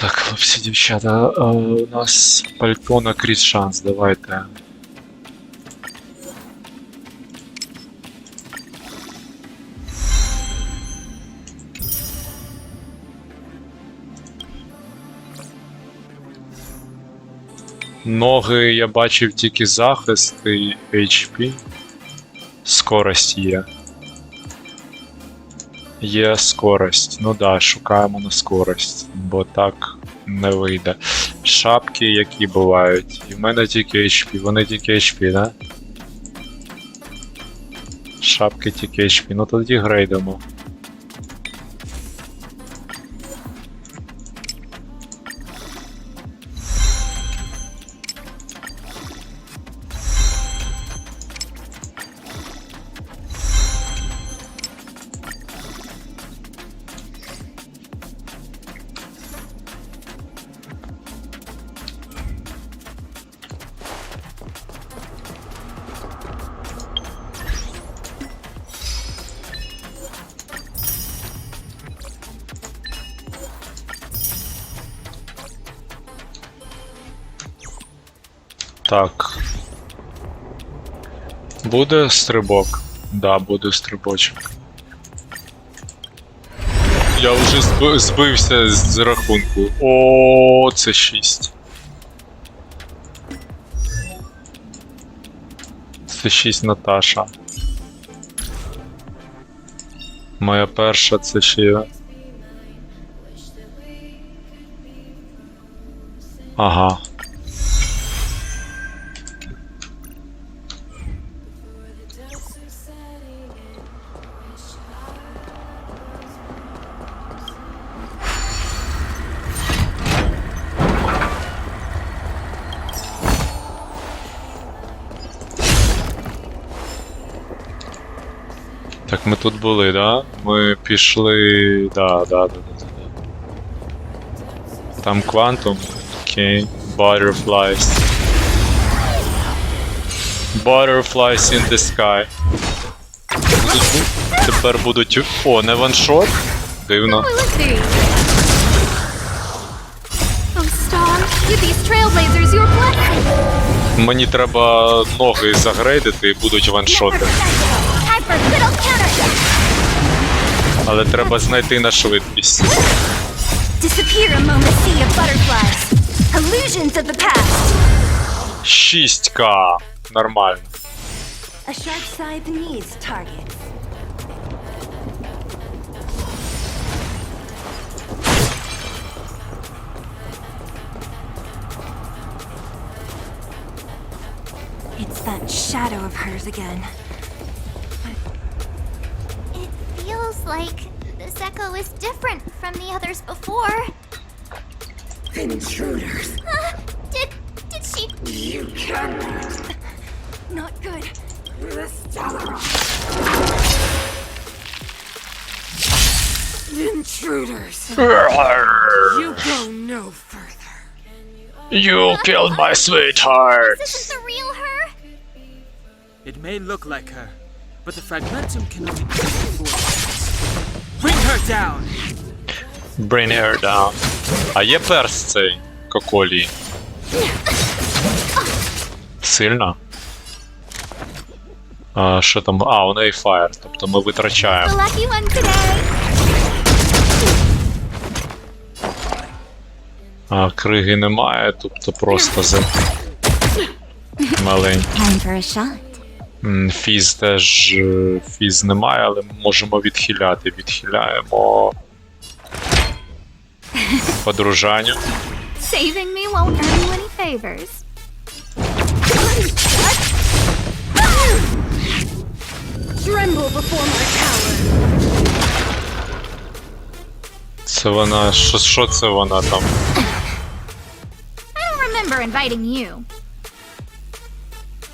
Так, хлопці, дівчата, у нас пальто на крізь шанс, давайте. Ноги я бачив тільки захист і HP. Скорость є. Є скорость. Ну да, шукаємо на скорость, бо так не вийде. Шапки які бувають. І в мене тільки HP, вони тільки HP, да? Шапки тільки HP, ну тоді грейдемо. Так. Буде стрибок? Да, буде стрибочок. Я вже збився з рахунку. О, це 6. Це 6 Наташа. Моя перша це ще. Ага. Так, ми тут були, да? Ми пішли... Да. Там Quantum. Окей. Butterflies. Butterflies in the sky. Тепер будуть... О, не ваншот? Дивно. Мені треба ноги загрейдити і будуть ваншоти. Але треба знайти на швидкість. 6К. Нормально. It's that shadow of hers again. It feels like this echo is different from the others before. Intruders. Did she... You cannot. Not good. The stellar. Intruders. You go no further. You killed my sweetheart. This isn't the real her? It may look like her, but the fragmentum can only be Bring her down! Bring her down. А є перс цей Коколі. Сильно? А, що там? А, у неї Фаєр, тобто ми витрачаємо. The lucky one today. А, криги немає, тобто просто за... маленький. Time for a shot. Фіз теж... Фіз немає, але ми можемо відхиляти. Відхиляємо... Подружанню. Saving me won't earn you any favors. Tremble before my power. Це вона... Що це вона там? I don't remember inviting you.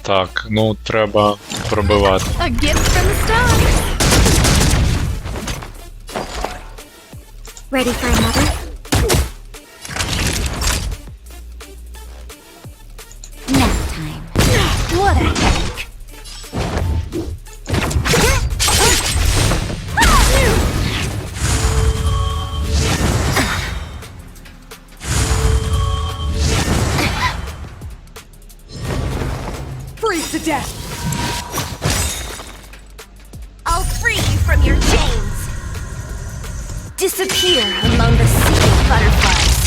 Так, ну треба пробивати. A gift from the stars. Ready for another? Nap time. What a headache. to death. I'll free you from your chains. Disappear among the secret butterflies.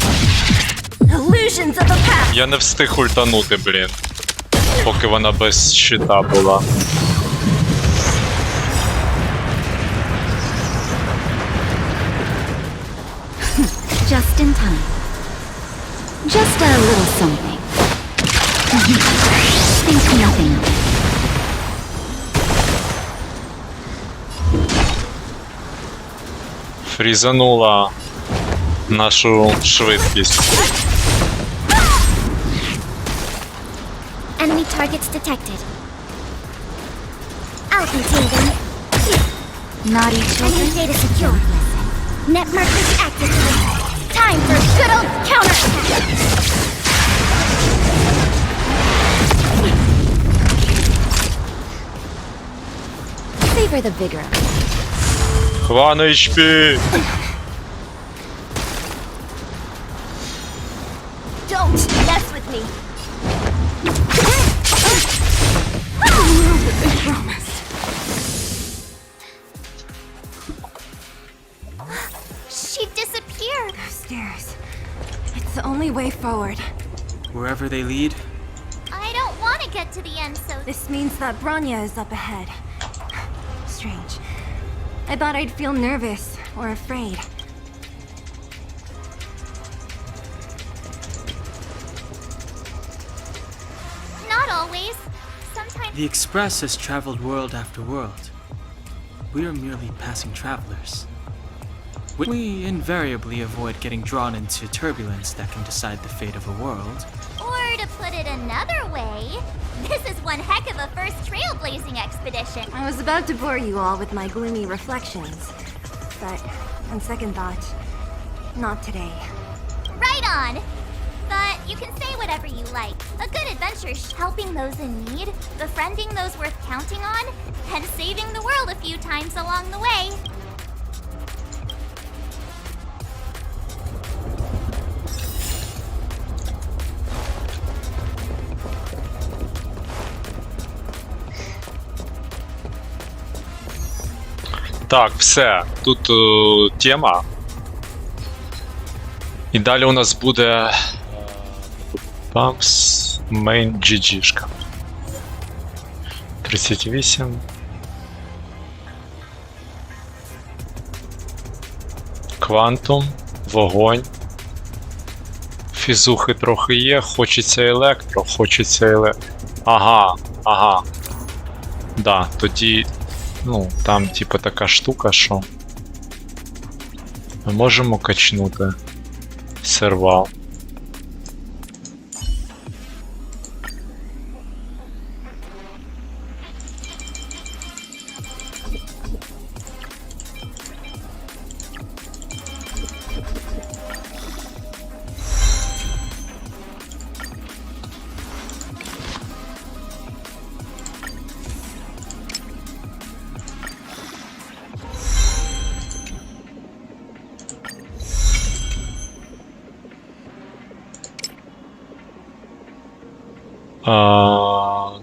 Illusions of the past. Я не встиг ультанути, блін. Поки вона без щита була. Just in time. Just a little something. Think nothing of it. Фрізанула нашу швидкість. Enemy targets detected. I'll contain them. Naughty children. Enemy data secure. Net markers activated. Time for a good old counterattack. Savor the vigor. Хван HP! Don't mess with me. She disappeared. Stairs. It's the only way forward. Wherever they lead, I don't want to get to the end, so This means that Branya is up ahead. Strange. I thought I'd feel nervous or afraid. not always. Sometimes the Express has traveled world after world. We are merely passing travelers. We invariably avoid getting drawn into turbulence that can decide the fate of a world. Or to put it another way, this is one heck of a first trailblazing expedition. I was about to bore you all with my gloomy reflections, but on second thought, not today. Right on! But you can say whatever you like. A good adventure helping those in need, befriending those worth counting on, and saving the world a few times along the way. Так, все. Тут тема. І далі у нас буде Pumps Main GG-шка. 38. Квантум, вогонь. Фізухи трохи є, хочеться електро, хочеться електро. Ага. Да, тоді, ну, там типу така штука, що ми можемо качнути сервал.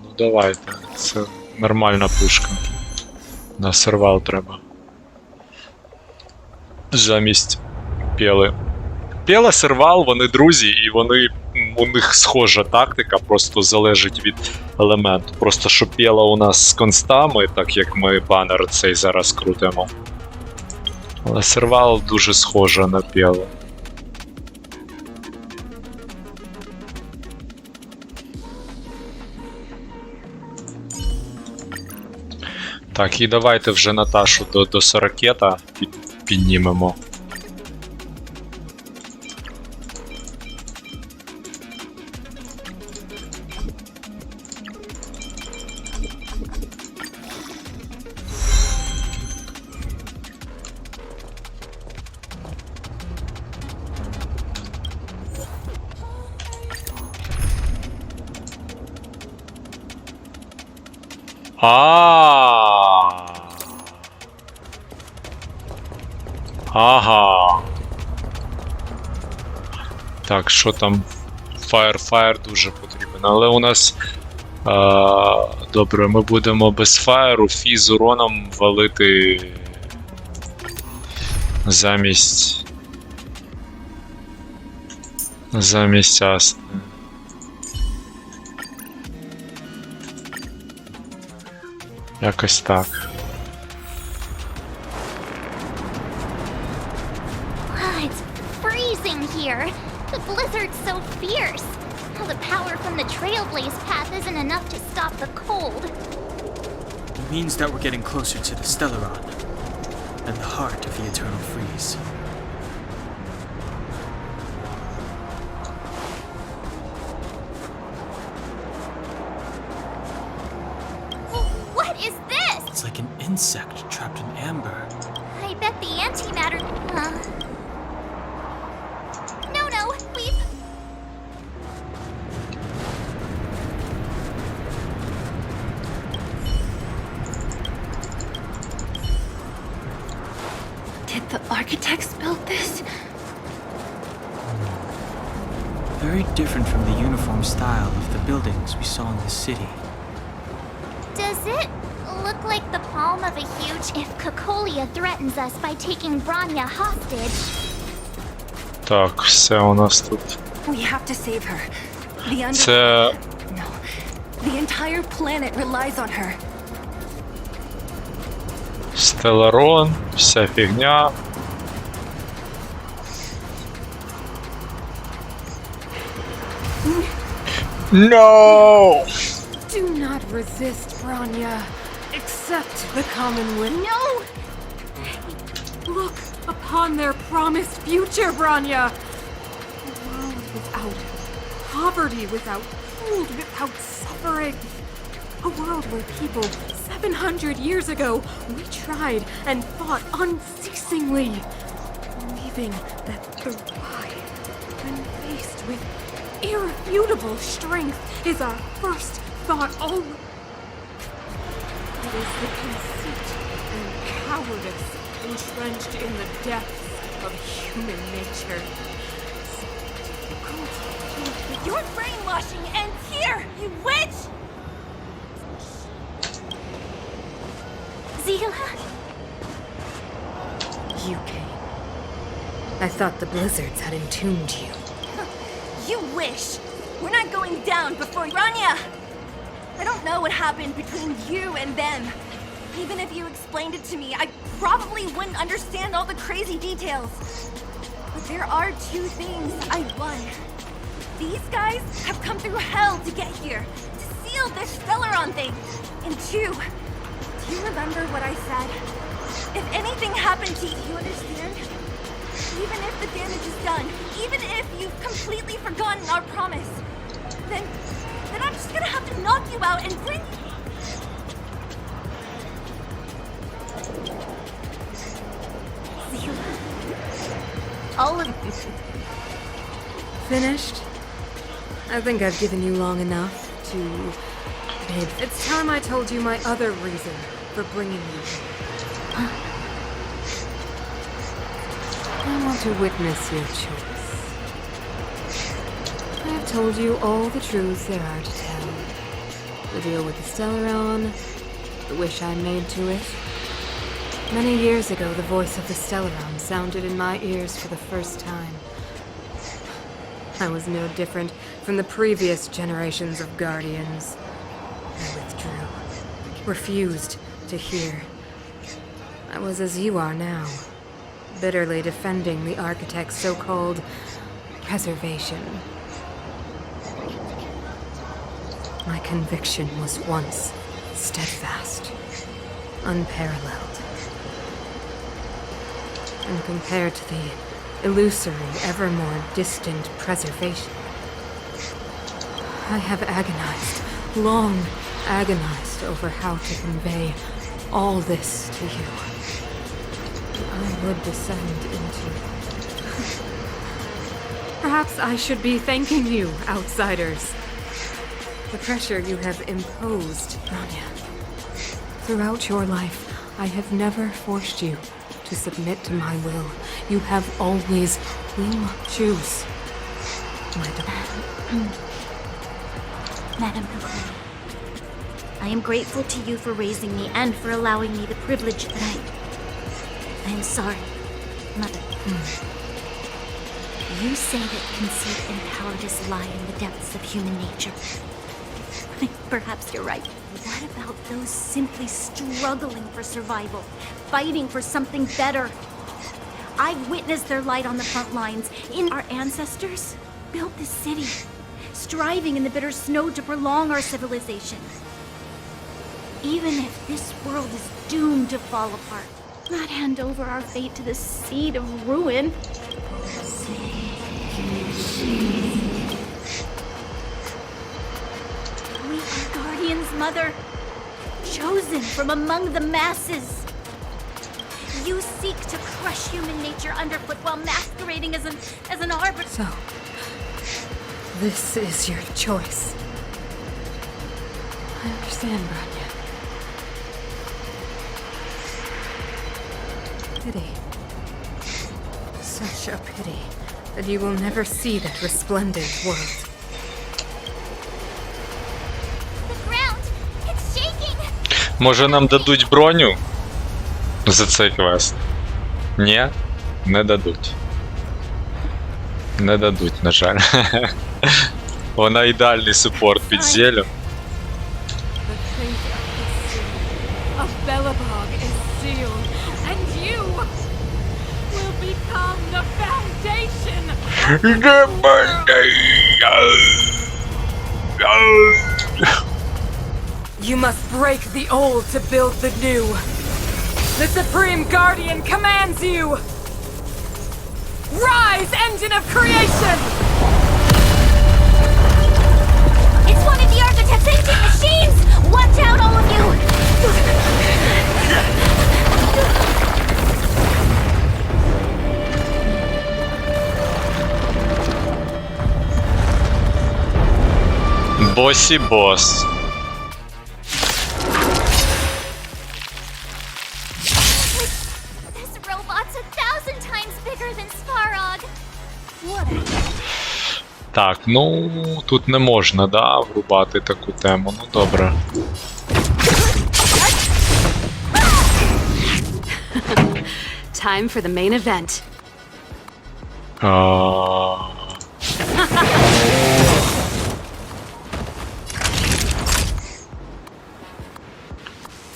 Ну давайте, це нормальна пушка. На сервал треба. Замість пєли. Пєла, сервал, вони друзі, і вони, у них схожа тактика, просто залежить від елементу. Просто що пєла у нас з констами, так як ми банер цей зараз крутимо. Але сервал дуже схожа на пєлу. Так, і давайте вже Наташу до 40-та піднімемо. Ага. Так, що там? Фаєр дуже потрібен. Але у нас Добре, ми будемо без фаєру фіз уроном валити замість Асни. Якось так. It's freezing here. The blizzard's so fierce. The power from the Trailblaze path isn't enough to stop the cold. It means that we're getting closer to the Stellaron, and the heart of the Eternal Freeze. What is this? It's like an insect trapped in amber. I bet the antimatter. No, we've. Did the architects build this? Very different from the uniform style of the buildings we saw in the city. Does it look like the palm of a huge if Cocolia threatens us by taking Branya hostage? Так, все у нас тут. We have to save her. The under... Це No. The entire planet relies on her. Стелларон, вся фігня. No! Do not resist, Branya. Accept the common will. No! Look upon their promised future, Branya. A world without poverty, without food, without suffering. A world where people 700 years ago, we tried and fought unceasingly, believing that the right, when faced with irrefutable strength, is our first thought always. It is the conceit and cowardice entrenched in the depths of human nature. Your brainwashing ends here, you witch! Zila? You came. I thought the blizzards had entombed you. You wish! We're not going down before Rania! I don't know what happened between you and them. Even if you explained it to me, I probably wouldn't understand all the crazy details. But there are two things I won. These guys have come through hell to get here, to seal this Stellaron thing. And two, do you remember what I said? If anything happened to you, understand? Even if the damage is done, even if you've completely forgotten our promise, then I'm just gonna have to knock you out and bring... All of Finished? I think I've given you long enough to... Babe, it's time I told you my other reason for bringing you here. I want to witness your choice. I have told you all the truths there are to tell. The deal with the Stellaron, the wish I made to it. Many years ago, the voice of the Stellaron sounded in my ears for the first time. I was no different from the previous generations of Guardians. I withdrew, refused to hear. I was as you are now, bitterly defending the Architect's so-called preservation. My conviction was once steadfast, unparalleled. And compared to the illusory, ever more distant preservation, I have agonized, long agonized over how to convey all this to you. I would descend into... Perhaps I should be thanking you, outsiders. The pressure you have imposed, Rania. Throughout your life, I have never forced you to submit to my will. You have always will choose. My demand. Madame Cocolia. I am grateful to you for raising me and for allowing me the privilege that I am sorry, Mother. You say that conceit and cowardice lie in the depths of human nature. Perhaps you're right. What about those simply struggling for survival, fighting for something better? I witnessed their light on the front lines. Our ancestors built this city, striving in the bitter snow to prolong our civilization. Even if this world is doomed to fall apart, not hand over our fate to the seed of ruin. We are guardians, Mother, chosen from among the masses. You seek to crush human nature underfoot while masquerading as an arbiter. So, this is your choice. I understand, Bronya. Pity. Such a pity that you will never see that resplendent world. The ground, it's shaking! Може нам дадуть броню за цей квест? Ні, не дадуть. Не дадуть, на жаль. Вона ідеальний супорт під зелем. The fate of the city of Belobog is sealed, and you will become the foundation of the You must break the old to build the new. The Supreme Guardian commands you! Rise, engine of creation! It's one of the architect's ancient machines! Watch out, all of you! Босі бос. This robot's 1,000 times bigger than Svarog. What a... Так, ну тут не можна, да, врубати таку тему. Ну добре. Time for the main event.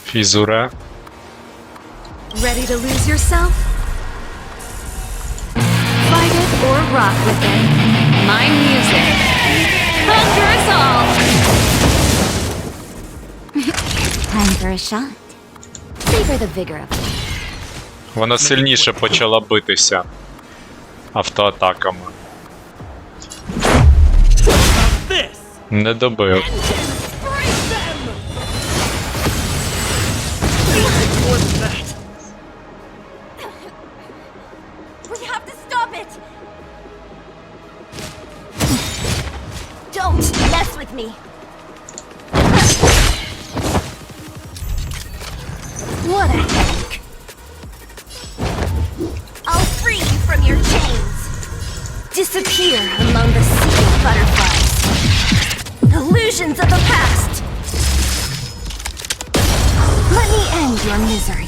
Фізуре. Ready to lose yourself? Fight it or rock with it. My music. Conquer us all! Time for a shot. Savor the vigor of it. Вона сильніше почала битися автоатаками. Не добив. We have to stop it! Don't mess with me! What a headache! I'll free you from your chains! Disappear among the sea of butterflies! Illusions of the past! Let me end your misery.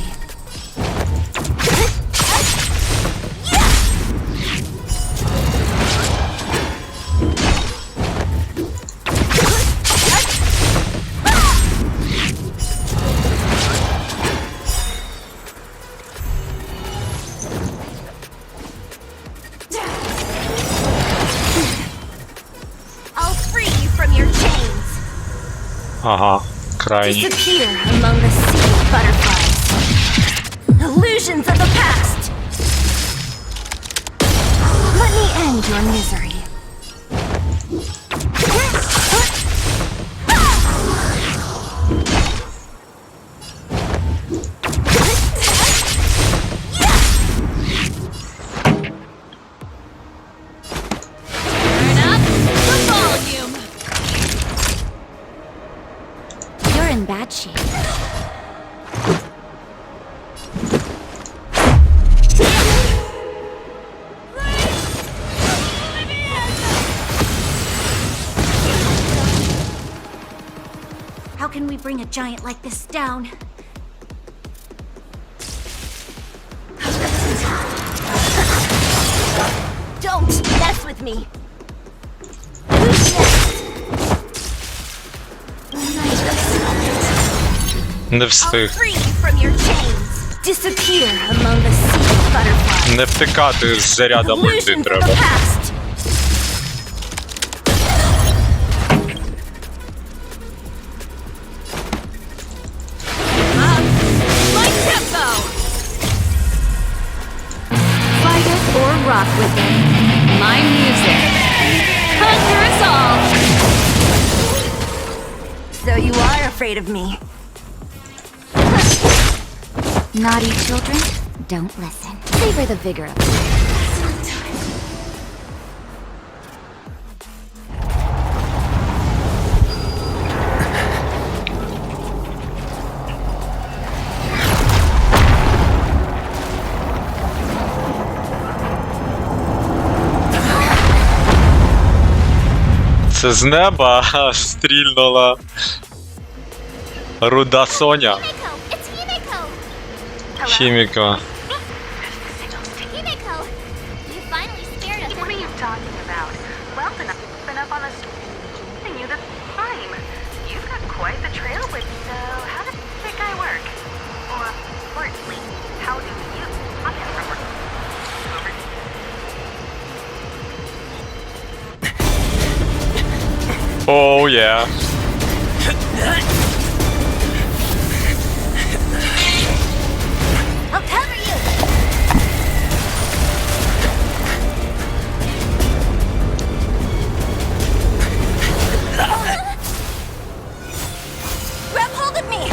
I'll free you from your chains. Ага, крайній. Disappear among the sea of butterflies. Illusions of the past. Let me end your misery. Turn up the volume. You're in bad shape. How can we bring a giant like this down? Don't mess with me. Who's next? Не I'll встиг. free you from your chains. Disappear among the sea of butterflies. Не втикати з заряда мульти Illusions of треба. the past. My tempo. Fight it or rock with it. My music. Conquer us all! So you are afraid of me. Naughty children, don't listen. Savor the vigor of it. Це з неба стрільнула руда Соня. Himiko! It's Himiko! Хіміка. Himiko! You finally scared us. What are you talking about? Well, then I've been up on the and you the time. You've got quite the trail with you, so how does that guy work? Or, at least, how do you? I can't remember. Оу, є. I'll cover you. Grab hold of me.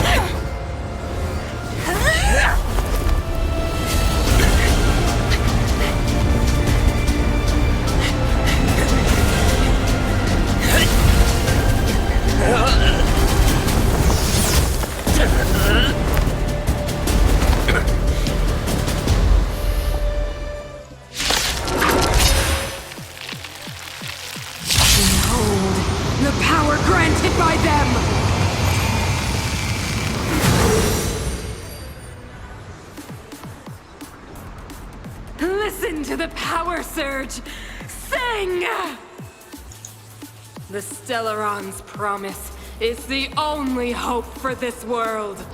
The power granted by them! Listen to the power surge! Sing! The Stellaron's promise is the only hope for this world.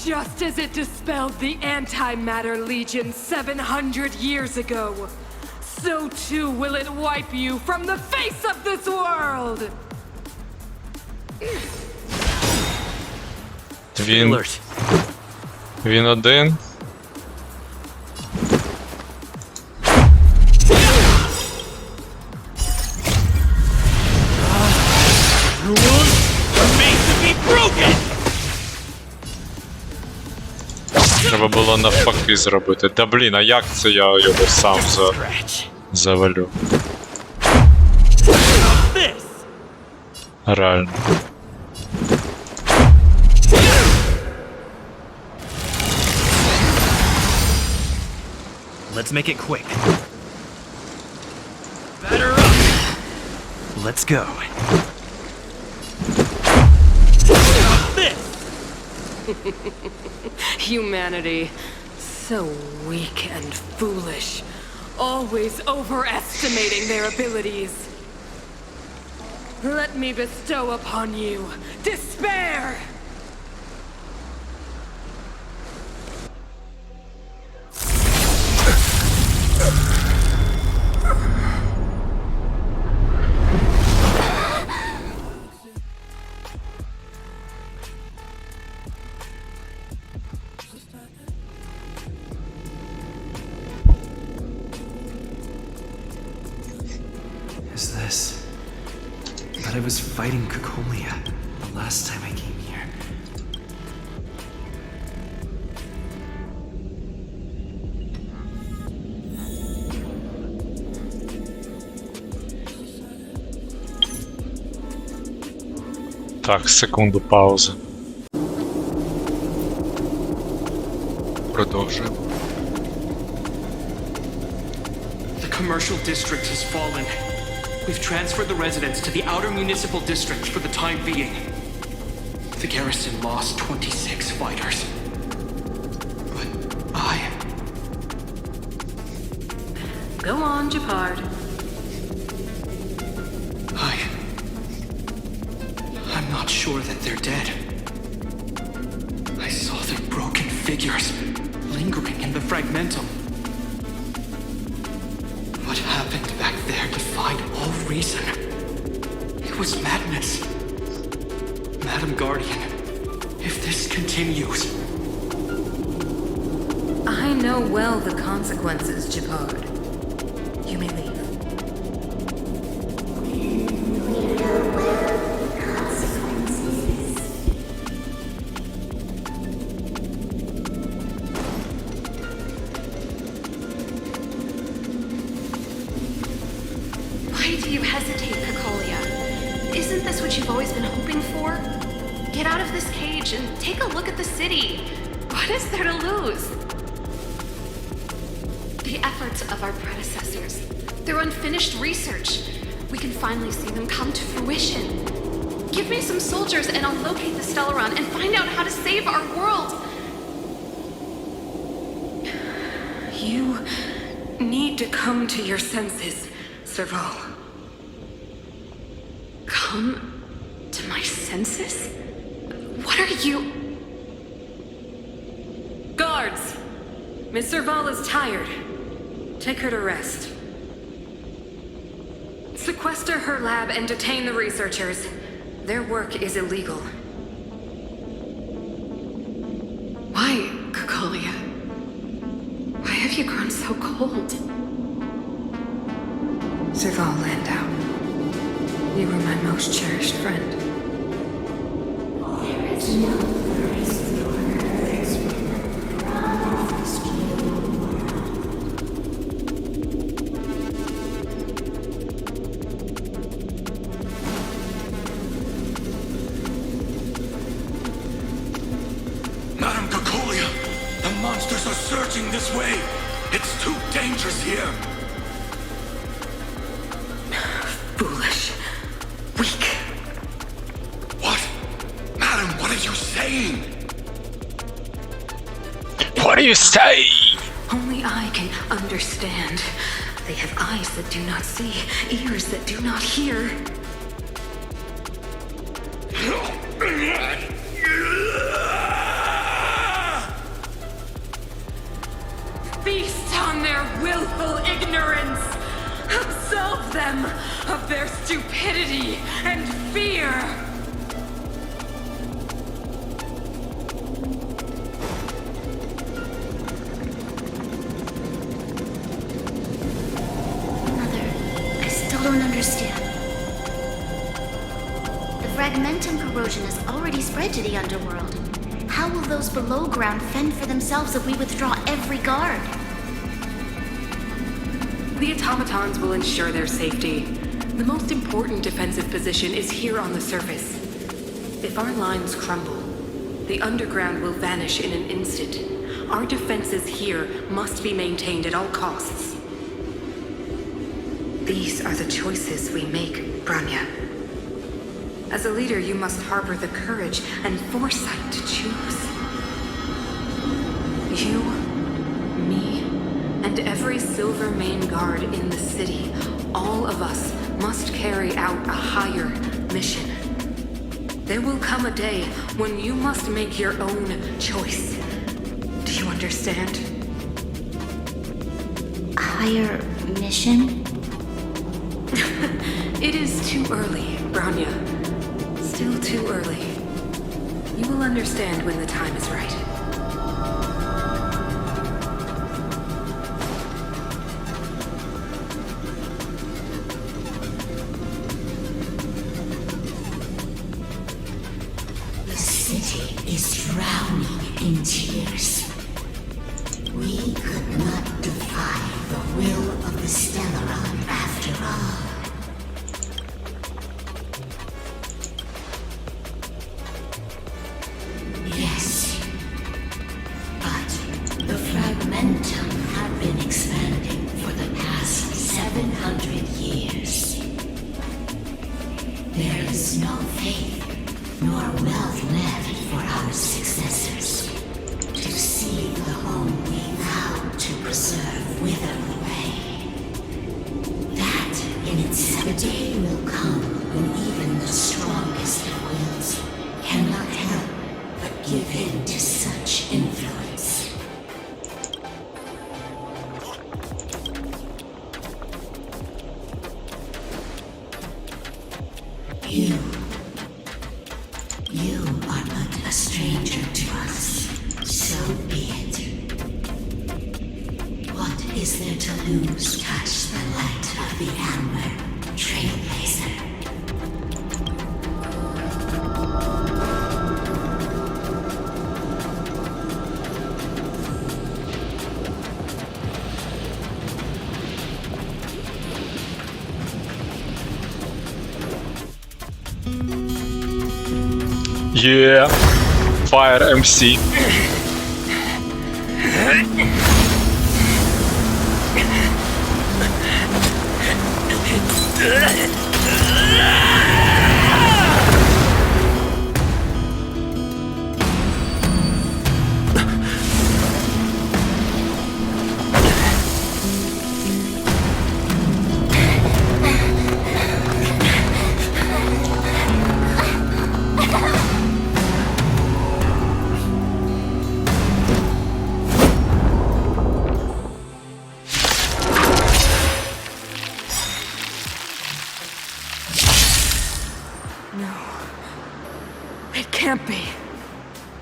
Just as it dispelled the Antimatter Legion 700 years ago, so too will it wipe you from the face of this world! Він один. Треба було навпаки зробити. Та блін, а як це я його сам завалю? Реально. Let's make it quick. Batter up! Let's go. This! Humanity, so weak and foolish, always overestimating their abilities. Let me bestow upon you despair! Is this... But I was fighting Cocolia the last time I came here. Так, секунду, пауза. Продовжуємо. The commercial district has fallen. We've transferred the residents to the outer municipal district for the time being. The garrison lost 26 fighters. But Go on, Japard. I'm not sure that they're dead. I saw their broken figures lingering in the fragmentum. What happened back there defied all reason. It was madness. Madam Guardian, if this continues... I know well the consequences, Japard. You may leave. Why do you hesitate, Cacolia? Isn't this what you've always been hoping for? Get out of this cage and take a look at the city. What is there to lose? The efforts of our predecessors, their unfinished research. We can finally see them come to fruition. Give me some soldiers and I'll locate the Stellaron and find out how to save our world. You need to come to your senses, Serval. Come to my senses? What are you... Guards! Miss Serval is tired. Take her to rest. Sequester her lab and detain the researchers. Their work is illegal. Why, Cacolia? Why have you grown so cold? Serval Landau, you were my most cherished friend. There is no place on earth promised you. Madam Cacolia, the monsters are surging this way. It's too dangerous here. Foolish. Weak. What? Madam, what are you saying? What do you say? Only I can understand. They have eyes that do not see, ears that do not hear. Feast on their willful ignorance! Absolve them of their stupidity and fear! Mother, I still don't understand. The fragmentum corrosion has already spread to the underworld. How will those below ground fend for themselves if we withdraw every guard? The automatons will ensure their safety. The most important defensive position is here on the surface. If our lines crumble, the underground will vanish in an instant. Our defenses here must be maintained at all costs. These are the choices we make, Branya. As a leader, you must harbor the courage and foresight to choose. You, me, and every Silver Main Guard in the city, all of us must carry out a higher mission. There will come a day when you must make your own choice. Do you understand? A higher mission? It is too early, Branya. Still too early. You will understand when the time is right. The city is drowning in tears. We could not defy the will of the Stellaron after all. Yes, but the fragmentum have been expanding for the past 700 years. There is no faith nor wealth left. our successors, to see the home we vowed to preserve wither away. That in itself, a day will come when even the strongest of wills cannot help but give in to such influence. You are but a stranger to us. So be it. What is there to lose? Touch the light of the amber trailblazer. Yeah. Fire Emsі. It can't be.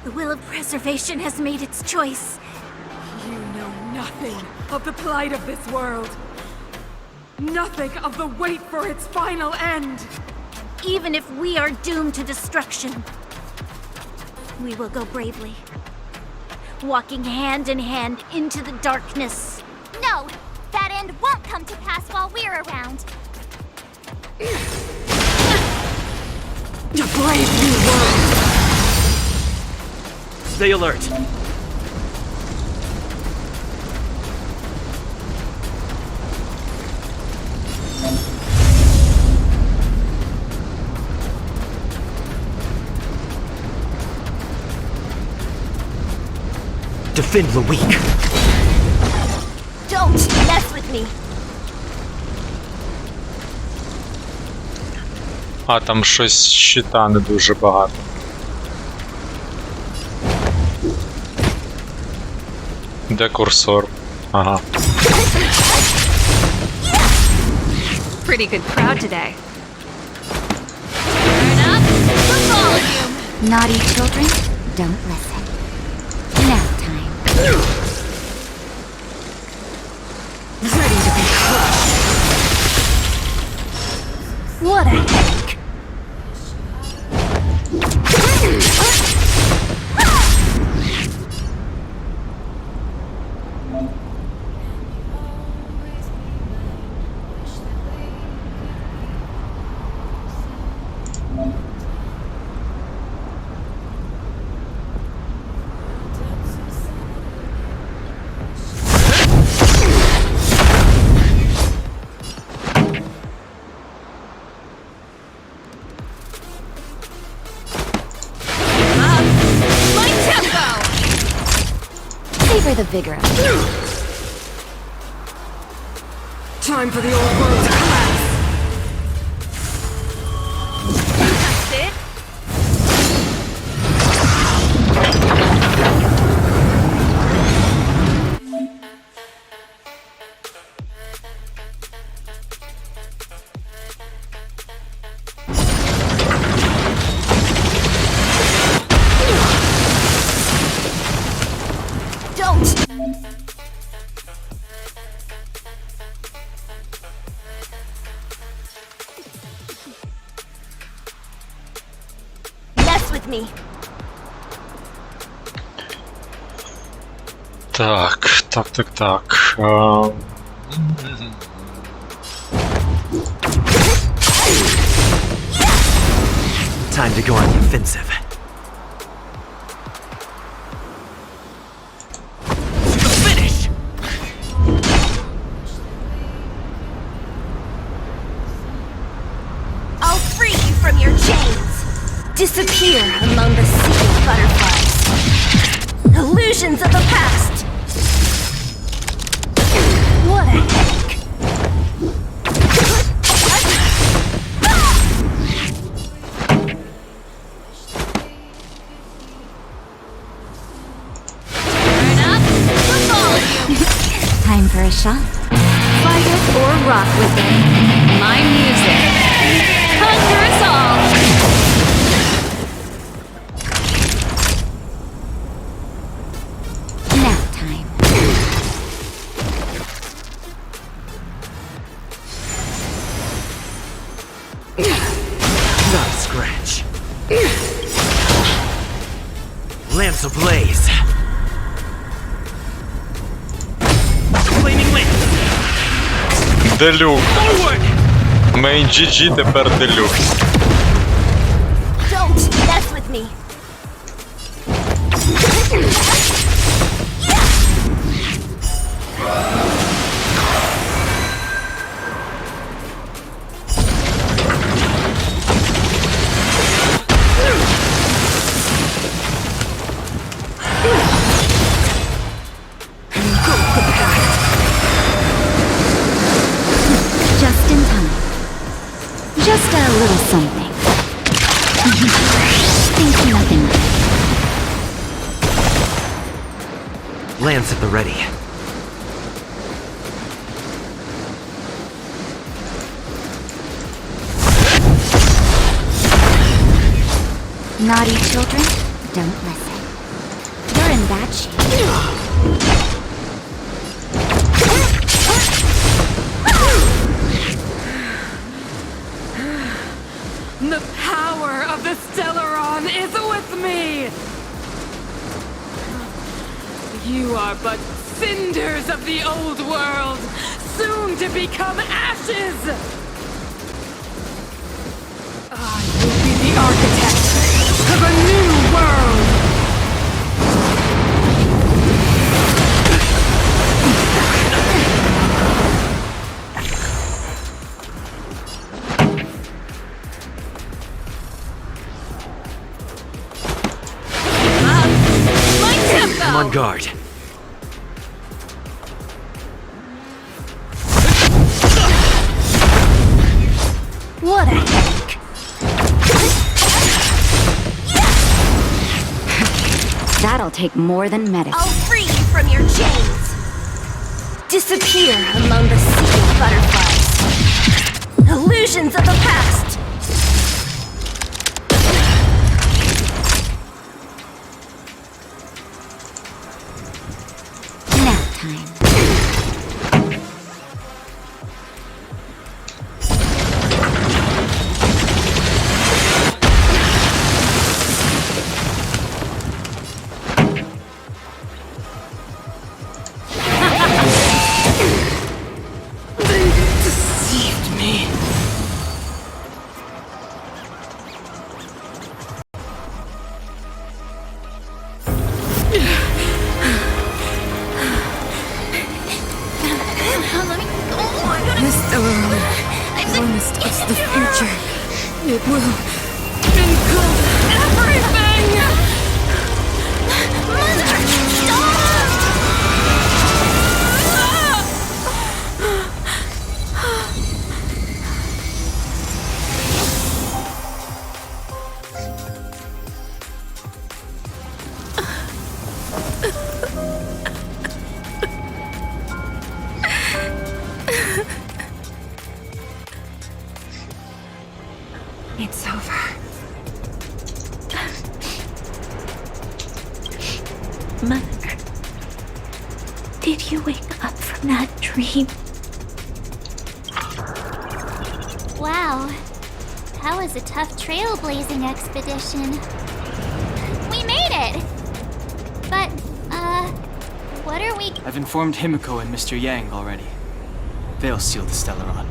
The will of preservation has made its choice. You know nothing of the plight of this world. Nothing of the wait for its final end. Even if we are doomed to destruction, we will go bravely, walking hand in hand into the darkness. No, that end won't come to pass while we're around. A brave new world. Stay alert. Defend the weak. Don't mess with me. А, там щось щита не дуже багато. Де курсор? Ага. Pretty good crowd today. Turn up the volume. Naughty children, don't listen. Nap time. Ready to be crushed. What a headache. My tempo! Savor the vigor of it. Time for the old world to collapse. That's it. Don't! Mess with me. Так. Time to go on the offensive. To the finish! I'll free you from your chains. Disappear among the sea. butterflies. Illusions of the past. What a heck. Turn up the volume. Time for a shot. Fight it or rock with it. My music. Conquer us all. Nap time. Not a scratch. Lamps ablaze. Flaming lamp. Делюк. Forward! Мейн GG тепер делюк. Don't mess with me. Just in time. Just a little something. Think nothing of it. Lamps at the ready. Naughty children, don't listen. You're in bad shape. The power of the Stellaron is with me! You are but cinders of the old world, soon to become ashes! I will be the architect of a new world! I'm on guard. What a heck. That'll take more than medicine. I'll free you from your chains. Disappear among the sea of butterflies. Illusions of the past. Nap time. Deceived me. The Stellaron promised us the future. It will engulf everything! Mother, stop! It's over. Mother, did you wake up from that dream? Wow. That was a tough trailblazing expedition. We made it! But, what are we... I've informed Himiko and Mr. Yang already. They'll seal the Stellaron.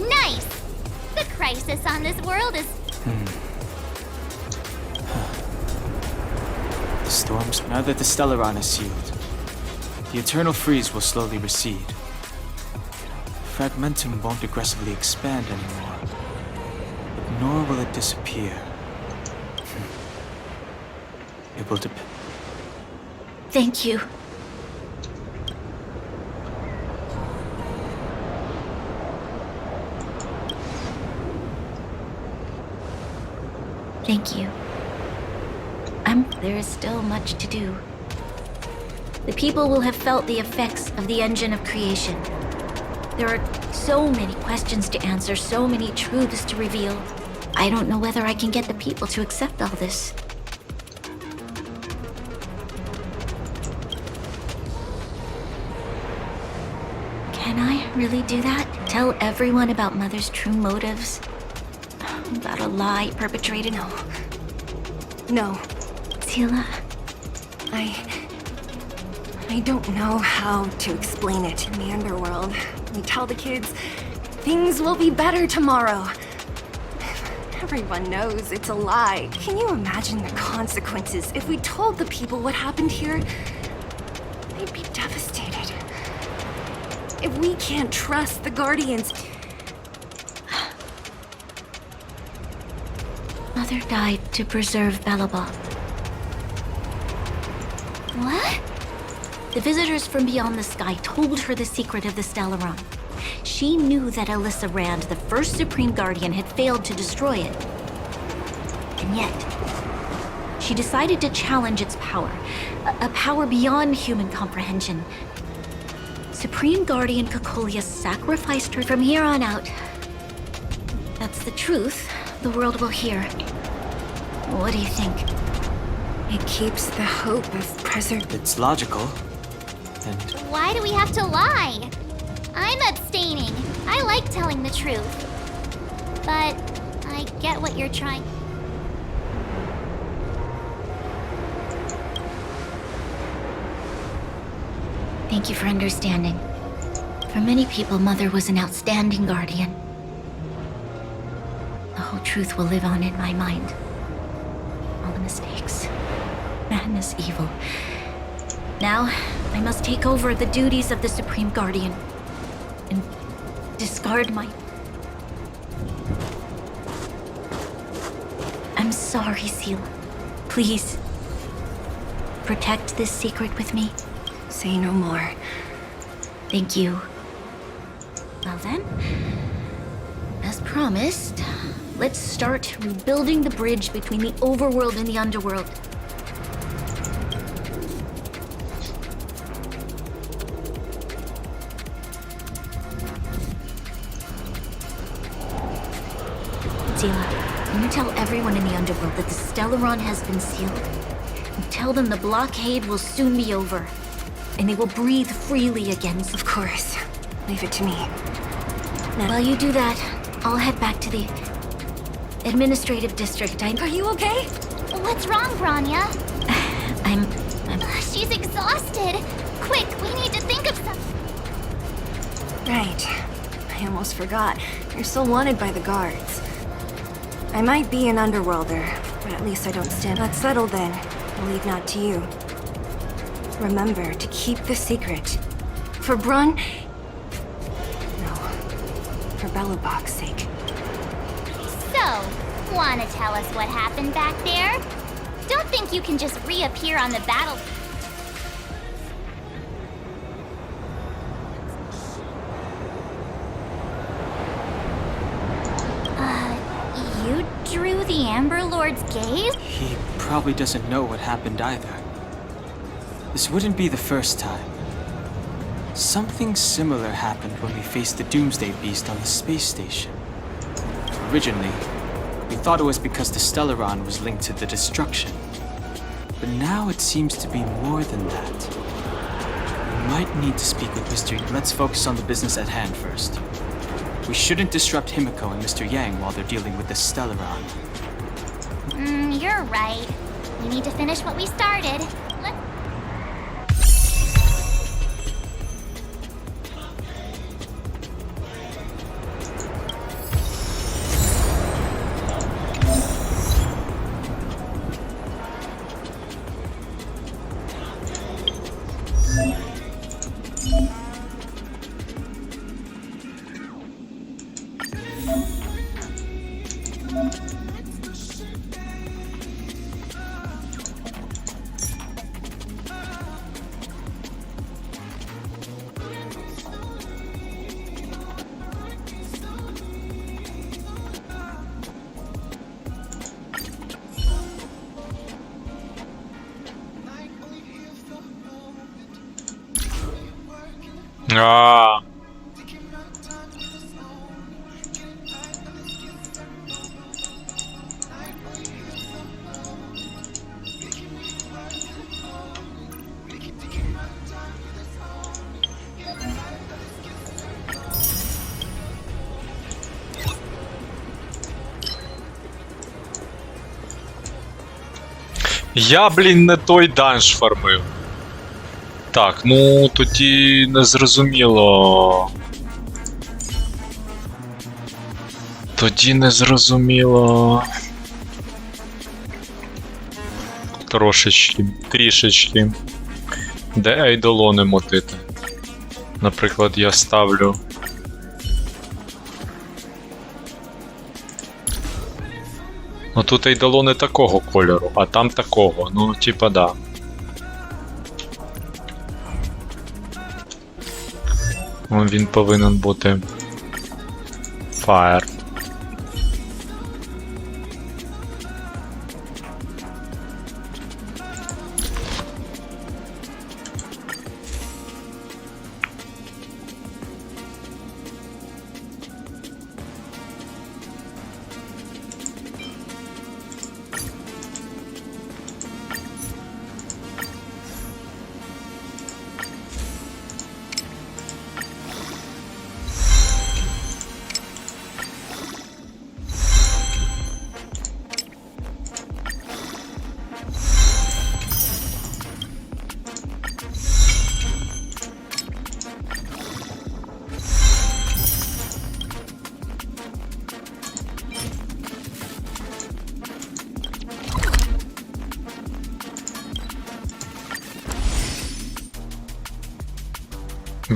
Nice! The crisis on this world is... The storms, now that the Stellaron is sealed, the eternal freeze will slowly recede. Fragmentum won't aggressively expand anymore, but nor will it disappear. It will depend. Thank you. Thank you. There is still much to do. The people will have felt the effects of the engine of creation. There are so many questions to answer, so many truths to reveal. I don't know whether I can get the people to accept all this. Can I really do that? Tell everyone about Mother's true motives? About a lie perpetrated? No. Sila, I don't know how to explain it in the underworld. We tell the kids, things will be better tomorrow. Everyone knows it's a lie. Can you imagine the consequences if we told the people what happened here? They'd be devastated. If we can't trust the Guardians... Mother died to preserve Belobog. What? The visitors from beyond the sky told her the secret of the Stellaron. She knew that Alyssa Rand, the first Supreme Guardian, had failed to destroy it. And yet, she decided to challenge its power. A power beyond human comprehension. Supreme Guardian Cocolia sacrificed her. From here on out. That's the truth the world will hear. What do you think? It keeps the hope of It's logical. And Why do we have to lie? I'm abstaining. I like telling the truth. But I get what you're trying. Thank you for understanding. For many people, Mother was an outstanding guardian. The whole truth will live on in my mind. All the mistakes, madness, evil. Now, I must take over the duties of the Supreme Guardian and discard my... I'm sorry, Sila. Please, protect this secret with me. Say no more. Thank you. Well then, as promised, let's start rebuilding the bridge between the overworld and the underworld. Sila, when you tell everyone in the underworld that the Stellaron has been sealed, and tell them the blockade will soon be over, and they will breathe freely again. Of course. Leave it to me. While you do that, I'll head back to the administrative district. Are you okay? What's wrong, Branya? I'm... She's exhausted. Quick, we need to think of something. Right. I almost forgot. You're still wanted by the guards. I might be an underworlder, but at least I don't stand. That's settled then. I'll leave that to you. Remember to keep the secret. For Brun... No. For Belobog's sake. So, wanna tell us what happened back there? Don't think you can just reappear on the battle... You drew the Amber Lord's gaze? he probably doesn't know what happened either. This wouldn't be the first time. Something similar happened when we faced the Doomsday Beast on the space station. Originally, we thought it was because the Stellaron was linked to the destruction. But now it seems to be more than that. We might need to speak with Mr. Let's focus on the business at hand first. We shouldn't disrupt Himiko and Mr. Yang while they're dealing with the Stellaron. You're right. We need to finish what we started. Let's... А. Я, блін, не той данж фармив. Так, ну тоді не зрозуміло. Тоді не зрозуміло. Трошечки, трішечки. Де айдолони мотити? Наприклад, я ставлю. Ну тут айдолони такого кольору, а там такого. Ну, типа, да. Він повинен бути Фаєр.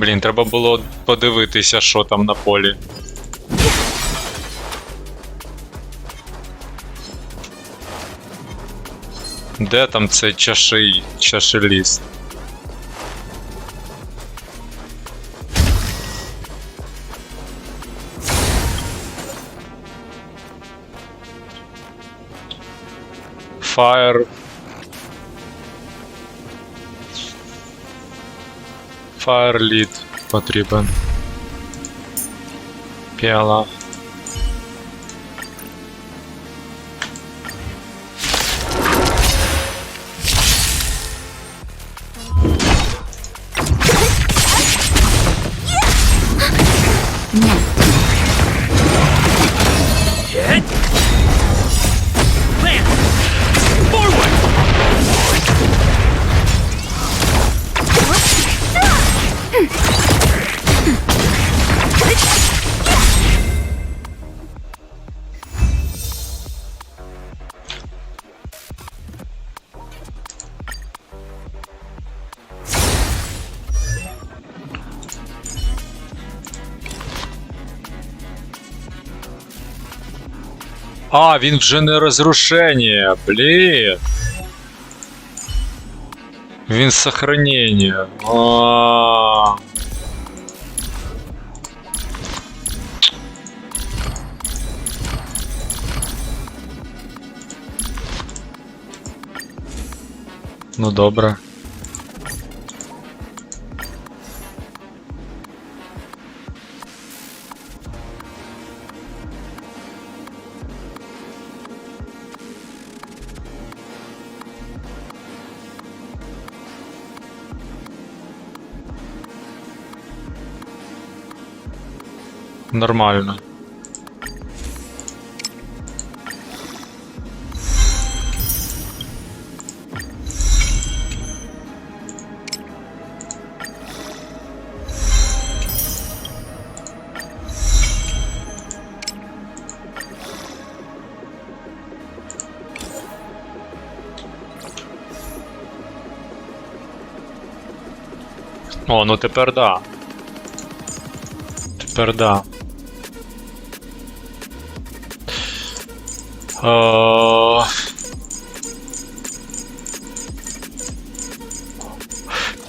Блін, треба було подивитися, що там на полі. Де там цей чашеліст? Фаєр. Фаєр лід потрібен. Піала. А, він вже не розрушення, блін. Він сохранення. Ну добре. Нормально. О, ну тепер да. Тепер да.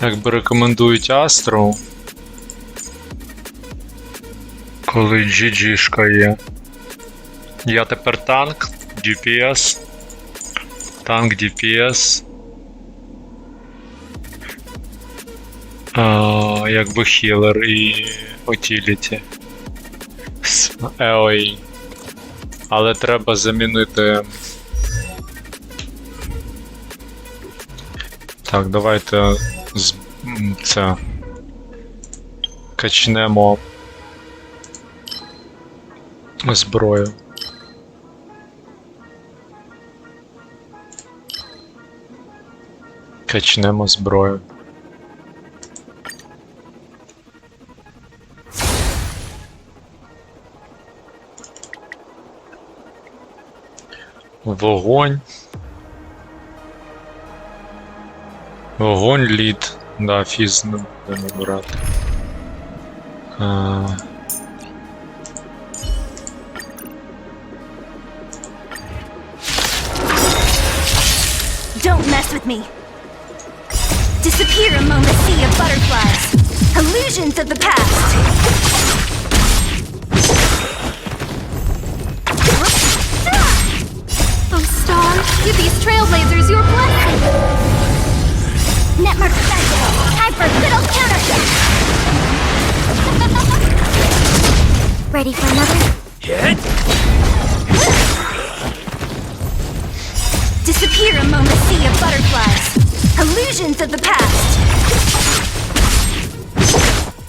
Якби рекомендують Астру, коли GG-шка є. Я тепер танк, DPS. Танк, DPS. Якби хілер і утіліті. EOE. Але треба замінити. Так, давайте це качнемо зброю. Качнемо зброю. Вогонь. Вогонь, лід. Да, фіз не будемо брати. Don't mess with me. Disappear among the sea of butterflies. Illusions of the past. Oh, Star, give these trailblazers your blessing! Netmark cycle. Time for little counterfeit. Ready for another? Hit! Disappear among the sea of butterflies. Illusions of the past.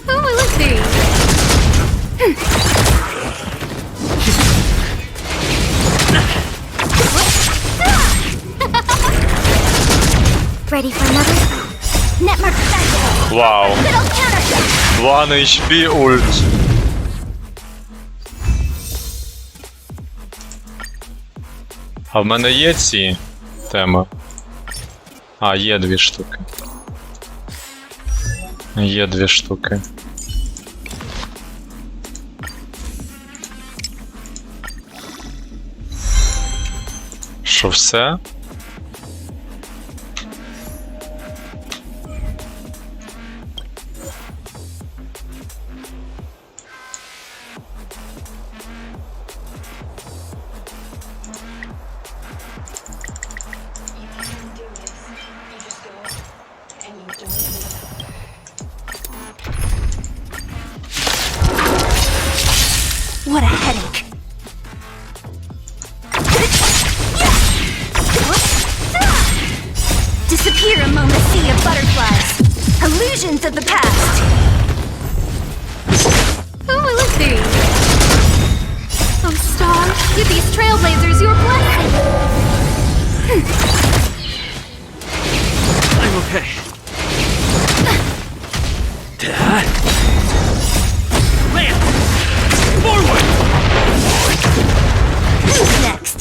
Who will it be? Ready for another? Netmark cycle. Вау. Little counterfeit. 1 HP ульт. А в мене є ці теми? А, є 2 штуки. Є 2 штуки. Що, все? What a headache. Disappear among the sea of butterflies. Illusions of the past. Who will it be? Oh, Star, give these trailblazers your blessing! I'm okay. Dad? Land! Forward! Who's next?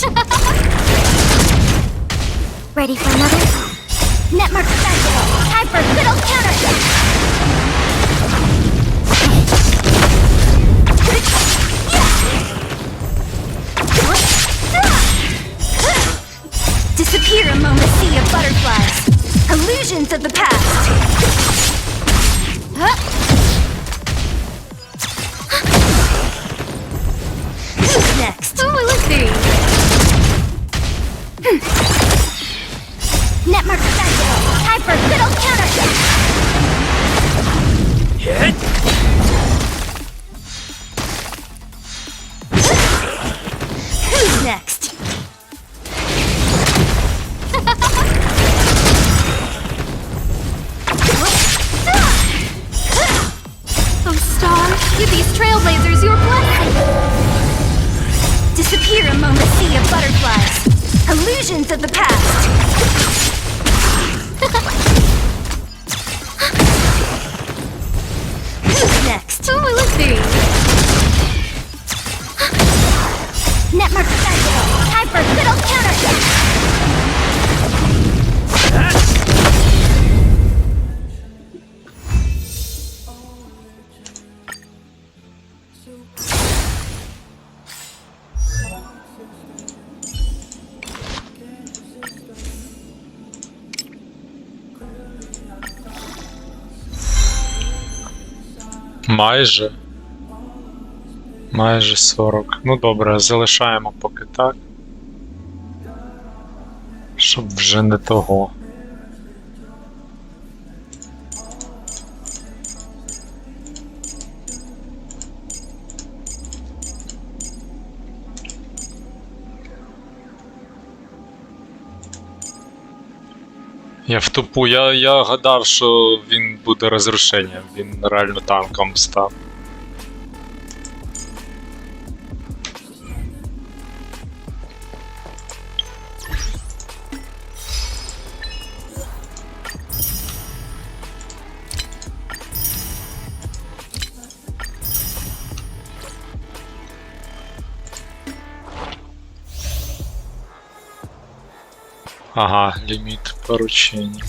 Ready for another? Netmark cycle. Time for little counterfeit. Disappear among the sea of butterflies. Illusions of the past. Who's next? Who will it be? Netmark cycle. Time for little counterfeit. Hit! Who's next? Oh, Star, give these trailblazers your blessing! Disappear among the sea of butterflies. Illusions of the past. Who's next? Who will it be? Netmark cycle. Time for little counterfeit. Майже 40. Ну добре, залишаємо поки так. Щоб вже не того. Я в тупу, я гадав, що він буде розрушенням, він реально танком став. Ага, ліміт поручень.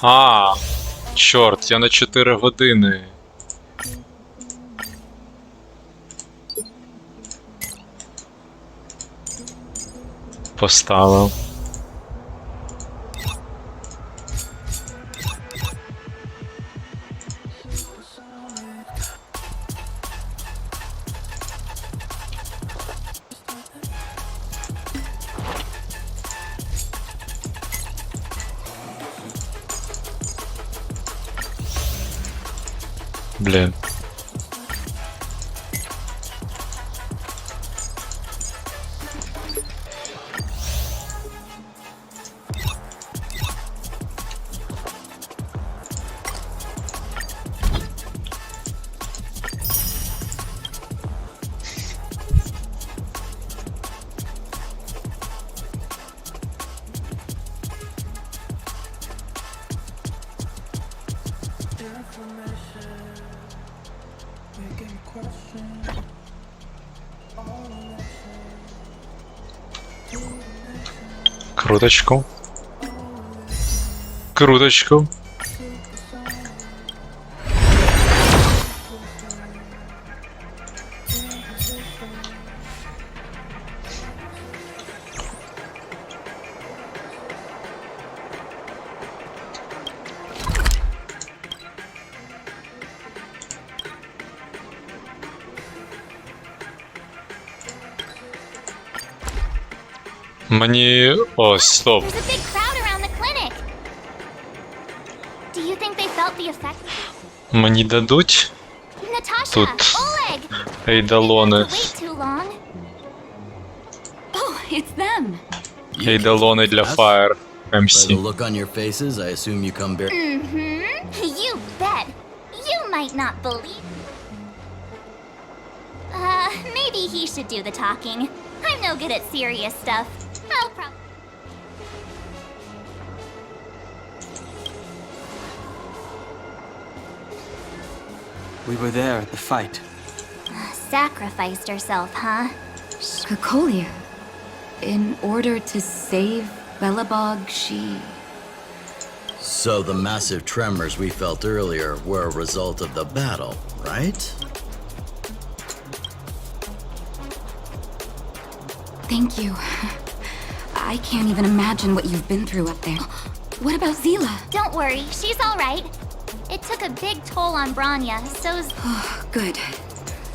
А, чорт, я на 4 години. Поставив. Блін. Круточку. Круточку. Мені... О, стоп. There's a big crowd around the clinic. Do you think they felt the effect? Мені дадуть Natasha, тут Oleg, ейдалони. wait too long. Oh, it's them. Ейдалони для Фаєр. By the Емсі. look on your faces, I assume you come bear. You bet. You might not believe. Maybe he should do the talking. I'm no good at serious stuff. I'll probably. We were there at the fight. Sacrificed herself, huh? Kokolia. In order to save Belobog, she... So the massive tremors we felt earlier were a result of the battle, right? Thank you. I can't even imagine what you've been through up there. What about Zila? Don't worry, she's all right. It took a big toll on Branya, so's... Good.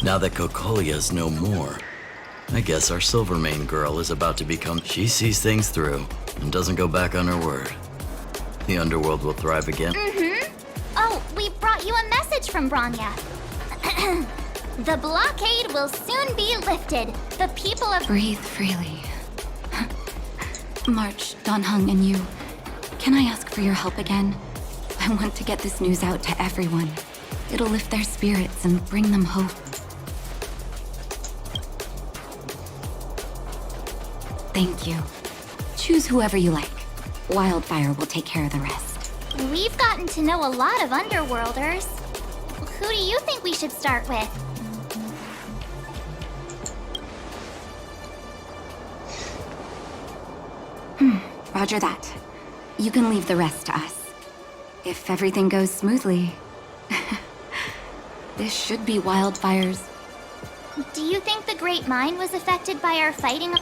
Now that Kokolia's no more, I guess our Silvermane girl is about to become... She sees things through and doesn't go back on her word. The underworld will thrive again. Oh, we brought you a message from Branya. The blockade will soon be lifted. The people of... Breathe freely. March, Donhung, and you. Can I ask for your help again? I want to get this news out to everyone. It'll lift their spirits and bring them hope. Thank you. Choose whoever you like. Wildfire will take care of the rest. We've gotten to know a lot of Underworlders. Who do you think we should start with? Roger that. You can leave the rest to us. If everything goes smoothly, this should be Wildfire's. Do you think the Great Mine was affected by our fighting?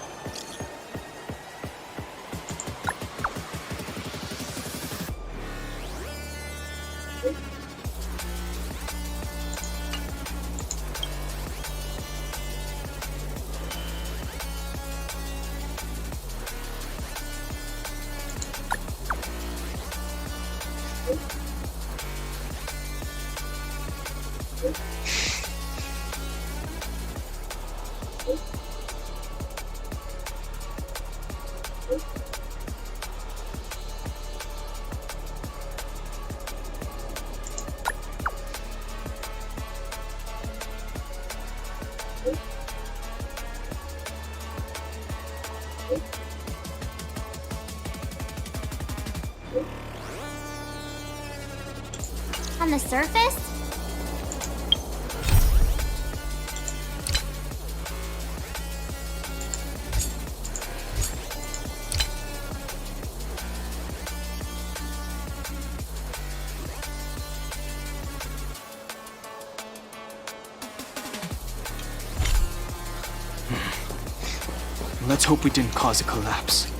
On the surface? Let's hope we didn't cause a collapse.